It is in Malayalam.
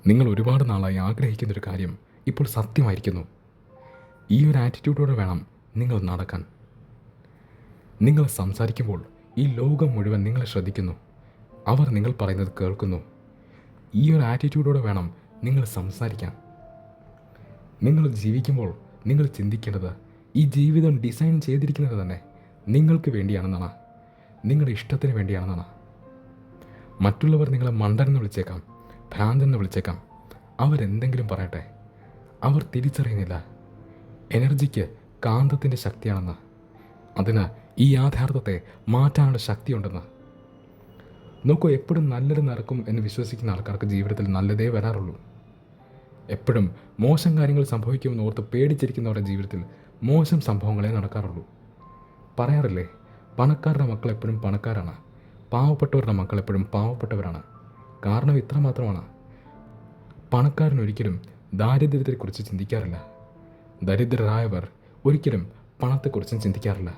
നിങ്ങൾ ഒരുപാട് നാളായി ആഗ്രഹിക്കുന്നൊരു കാര്യം ഇപ്പോൾ സത്യമായിരിക്കുന്നു. ഈ ഒരു ആറ്റിറ്റ്യൂഡോടെ വേണം നിങ്ങൾ നടക്കാൻ. നിങ്ങൾ സംസാരിക്കുമ്പോൾ ഈ ലോകം മുഴുവൻ നിങ്ങളെ ശ്രദ്ധിക്കുന്നു. അവർ നിങ്ങൾ പറയുന്നത് കേൾക്കുന്നു. ഈ ഒരു ആറ്റിറ്റ്യൂഡോടെ വേണം നിങ്ങൾ സംസാരിക്കാൻ. നിങ്ങൾ ജീവിക്കുമ്പോൾ നിങ്ങൾ ചിന്തിക്കേണ്ടത് ഈ ജീവിതം ഡിസൈൻ ചെയ്തിരിക്കുന്നത് തന്നെ നിങ്ങൾക്ക് വേണ്ടിയാണെന്നാണ്, നിങ്ങളുടെ ഇഷ്ടത്തിന് വേണ്ടിയാണെന്നാണ്. മറ്റുള്ളവർ നിങ്ങളെ മണ്ടനെന്ന് വിളിച്ചേക്കാം, ഭ്രാന്തെന്ന് വിളിച്ചേക്കാം. അവരെന്തെങ്കിലും പറയട്ടെ, അവർ തിരിച്ചറിയുന്നില്ല എനർജിക്ക് കാന്തത്തിൻ്റെ ശക്തിയാണെന്ന്, അതിന് ഈ യാഥാർത്ഥ്യത്തെ മാറ്റാനുള്ള ശക്തിയുണ്ടെന്ന്. നോക്കൂ, എപ്പോഴും നല്ലത് നടക്കും എന്ന് വിശ്വസിക്കുന്ന ആൾക്കാർക്ക് ജീവിതത്തിൽ നല്ലതേ വരാറുള്ളൂ. എപ്പോഴും മോശം കാര്യങ്ങൾ സംഭവിക്കുമെന്ന് ഓർത്ത് പേടിച്ചിരിക്കുന്നവരുടെ ജീവിതത്തിൽ മോശം സംഭവങ്ങളെ നടക്കാറുള്ളൂ. പറയാറില്ലേ, പണക്കാരുടെ മക്കൾ എപ്പോഴും പണക്കാരാണ്, പാവപ്പെട്ടവരുടെ മക്കൾ എപ്പോഴും പാവപ്പെട്ടവരാണ്. കാരണം ഇത്ര മാത്രമാണ്, പണക്കാരനൊരിക്കലും ദാരിദ്ര്യത്തെക്കുറിച്ച് ചിന്തിക്കാറില്ല, ദരിദ്രരായവർ ഒരിക്കലും പണത്തെക്കുറിച്ചും ചിന്തിക്കാറില്ല.